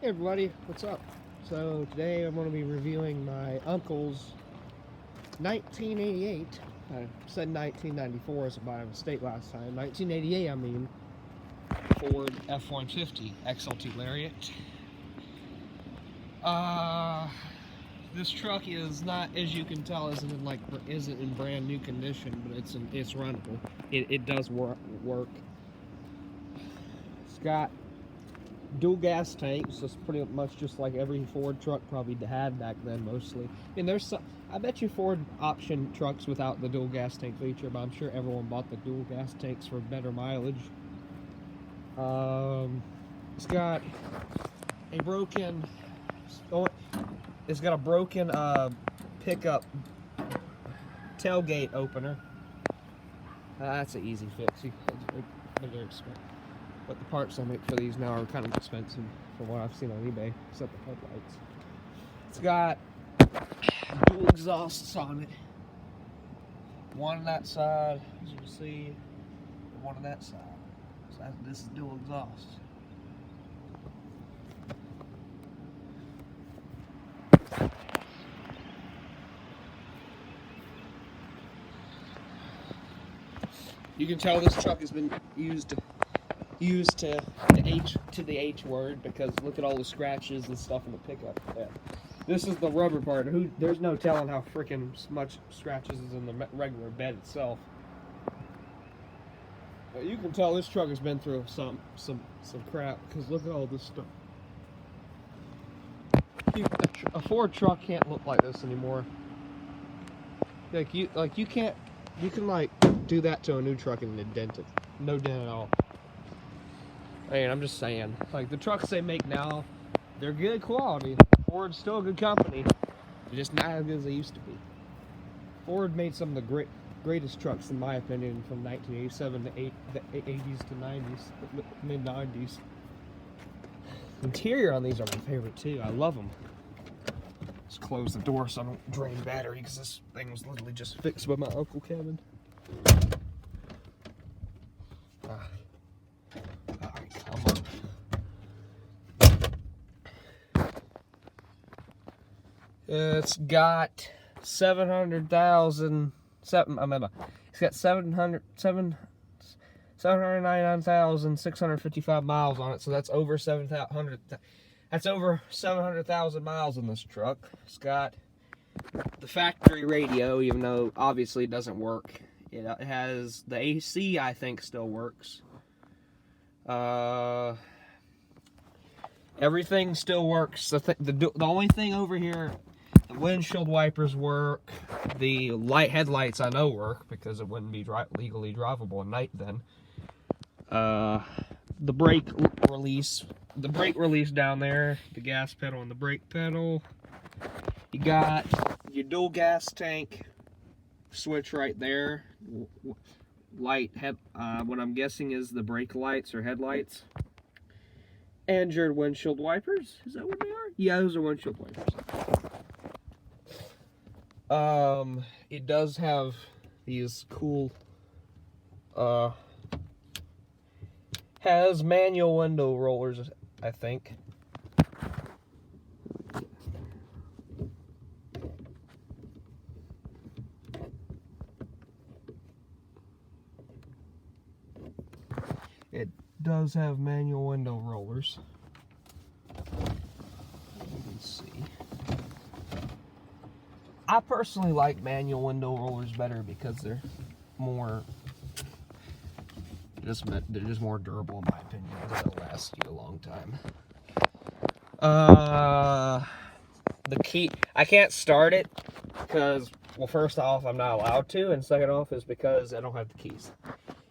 Hey everybody, what's up? So today I'm going to be reviewing my uncle's 1988, I said 1994 as by mistake last time, 1988 I mean, Ford F-150 XL2 Lariat. This truck is not, as you can tell, isn't in brand new condition, but it's runnable. It does work. It's got dual gas tanks. That's pretty much just like every Ford truck probably had back then, mostly. And there's some, I bet you Ford option trucks without the dual gas tank feature, but I'm sure everyone bought the dual gas tanks for better mileage. It's got a broken. It's got a broken pickup tailgate opener. That's an easy fix. But the parts I make for these now are kind of expensive from what I've seen on eBay, except the headlights. It's got dual exhausts on it. One on that side, as you can see, and one on that side. So this is dual exhaust. You can tell this truck has been used to the H word, because look at all the scratches and stuff in the pickup. Yeah. This is the rubber part. There's no telling how freaking much scratches is in the regular bed itself. But you can tell this truck has been through some crap, because look at all this stuff. A Ford truck can't look like this anymore. You can do that to a new truck and it dent it. No dent at all. I mean, I'm just saying. Like, the trucks they make now, they're good quality. Ford's still a good company. They're just not as good as they used to be. Ford made some of the greatest trucks, in my opinion, from 1987 to the 80s to 90s, mid-90s. Interior on these are my favorite, too. I love them. Just close the door so I don't drain battery, because this thing was literally just fixed by my Uncle Kevin. It's got 799,655 miles on it, so that's over 700. That's over 700,000 miles in this truck. It's got the factory radio, even though obviously it doesn't work. It has the AC, I think, still works. Everything still works. The only thing over here, the windshield wipers work. The headlights I know work, because it wouldn't be legally drivable at night then. The brake release down there, the gas pedal and the brake pedal. You got your dual gas tank switch right there. What I'm guessing is the brake lights or headlights. And your windshield wipers. Is that what they are? Yeah, those are windshield wipers. It does have these cool, has manual window rollers, I think. It does have manual window rollers. You can see. I personally like manual window rollers better, because they're just more durable, in my opinion. They'll last you a long time. The key, I can't start it because, well, first off, I'm not allowed to, and second off is because I don't have the keys.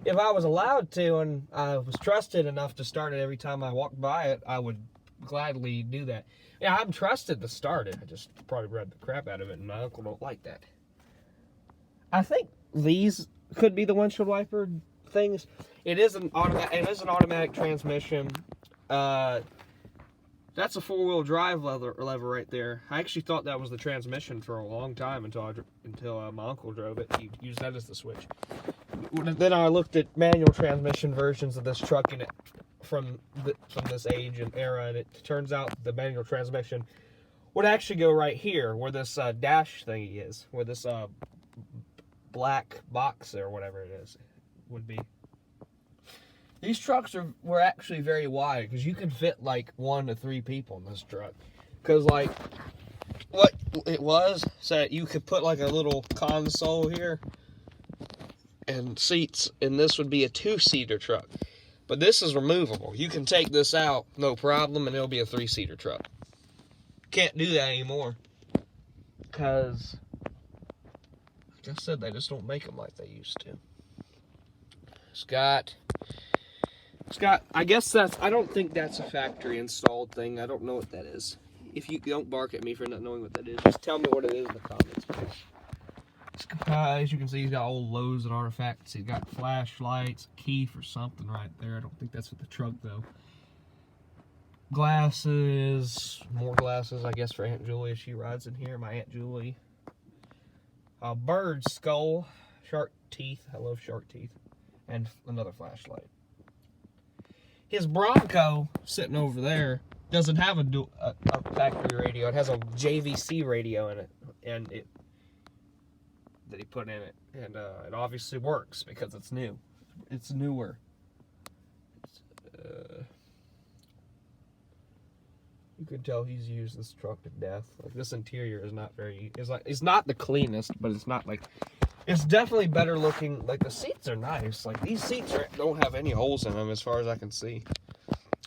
If I was allowed to and I was trusted enough to start it every time I walked by it, I would gladly do that. Yeah, I'm trusted to start it. I just probably read the crap out of it, and my uncle don't like that. I think these could be the windshield wiper things. It is an automatic transmission. That's a four-wheel drive lever right there. I actually thought that was the transmission for a long time until my uncle drove it. He used that as the switch. Then I looked at manual transmission versions of this truck, and from this age and era, and it turns out the manual transmission would actually go right here, where this dash thingy is, where this black box or whatever it is would be. These trucks were actually very wide, because you can fit like 1 to 3 people in this truck. Because like what it was, so that you could put like a little console here and seats, and this would be a 2-seater truck. But this is removable. You can take this out, no problem, and it'll be a 3-seater truck. Can't do that anymore, because like I said, they just don't make them like they used to. It's got, I guess I don't think that's a factory installed thing. I don't know what that is. If you don't bark at me for not knowing what that is, just tell me what it is in the comments, please. As you can see, he's got old Lowe's and artifacts. He's got flashlights, a key for something right there. I don't think that's with the truck, though. Glasses, more glasses, I guess, for Aunt Julie if she rides in here. My Aunt Julie. A bird skull, shark teeth. I love shark teeth. And another flashlight. His Bronco, sitting over there, doesn't have a factory radio. It has a JVC radio in it, and that he put in it, and it obviously works because it's new. It's newer. You can tell he's used this truck to death. Like, this interior is not very. It's not the cleanest, but it's not like. It's definitely better looking. Like, the seats are nice. Like, these seats don't have any holes in them as far as I can see.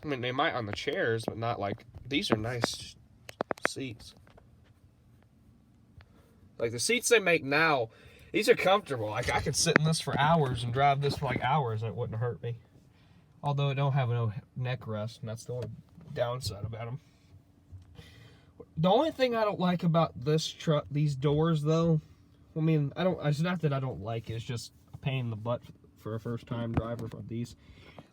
I mean, they might on the chairs, but not like, these are nice seats. Like, the seats they make now, these are comfortable. Like, I could sit in this for hours and drive this for like hours and it wouldn't hurt me. Although it don't have no neck rest, and that's the only downside about them. The only thing I don't like about this truck, these doors though, I mean, it's not that I don't like it, it's just a pain in the butt for a first-time driver for these.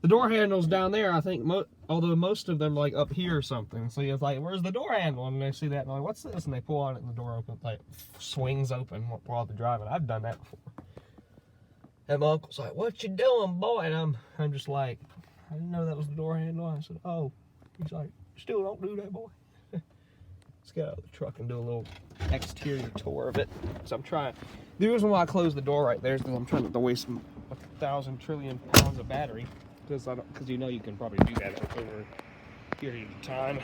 The door handles down there, I think, although most of them like up here or something. So you're like, where's the door handle? And they see that and they're like, what's this? And they pull on it and the door open, like swings open while they're driving. I've done that before. And my uncle's like, what you doing, boy? And I'm just like, I didn't know that was the door handle. I said, oh. He's like, still don't do that, boy. Let's get out of the truck and do a little exterior tour of it. So I'm trying. The reason why I closed the door right there is because I'm trying not to waste 1,000 trillion pounds of battery. Because you know you can probably do that over a period of time.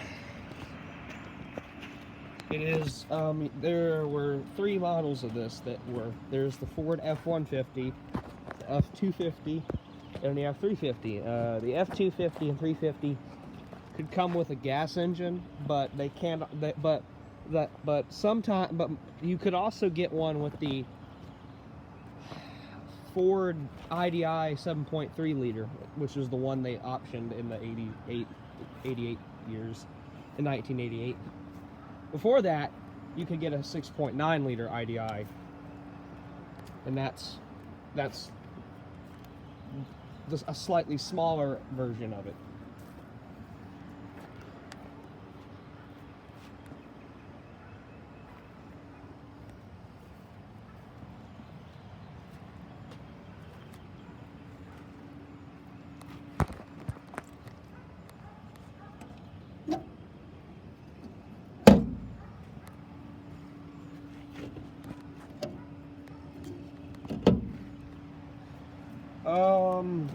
It is, there were 3 models of this that were, there's the Ford F-150, the F-250, and the F-350. The F-250 and 350 could come with a gas engine, but they can't, but you could also get one with the Ford IDI 7.3 liter, which is the one they optioned in the 88 years, in 1988. Before that, you could get a 6.9 liter IDI, and that's a slightly smaller version of it.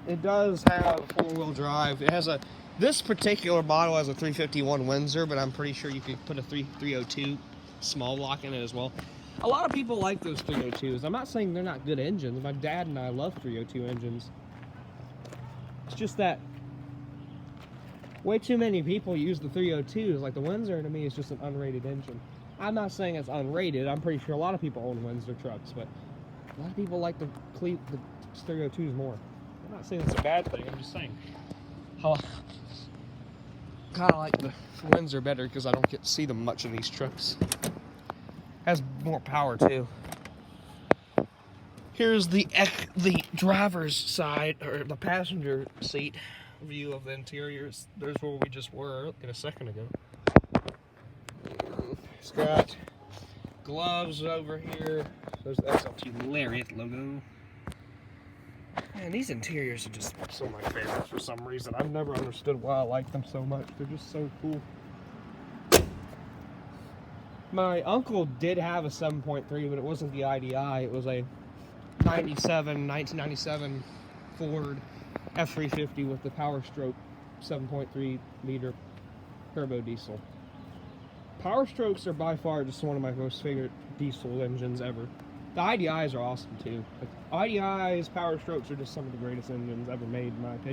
It does have 4-wheel drive. It has this particular model has a 351 Windsor, but I'm pretty sure you could put a 302 small block in it as well. A lot of people like those 302s. I'm not saying they're not good engines. My dad and I love 302 engines. It's just that way too many people use the 302s. Like, the Windsor to me is just an unrated engine. I'm not saying it's unrated. I'm pretty sure a lot of people own Windsor trucks, but a lot of people like the 302s more. I'm not saying it's a bad thing. I'm just saying I kind of like the Windsor better because I don't get to see them much in these trucks. Has more power too. Here's the driver's side, or the passenger seat view of the interiors. There's where we just were a second ago. It's got gloves over here. That's a Lariat logo. Man, these interiors are just some of my favorites for some reason. I've never understood why I like them so much. They're just so cool. My uncle did have a 7.3, but it wasn't the IDI. It was a 1997 Ford F-150 with the Power Stroke 7.3 liter turbo diesel. Power Strokes are by far just one of my most favorite diesel engines ever. The IDIs are awesome too. Like, IDIs, Power Strokes are just some of the greatest engines ever made, in my opinion.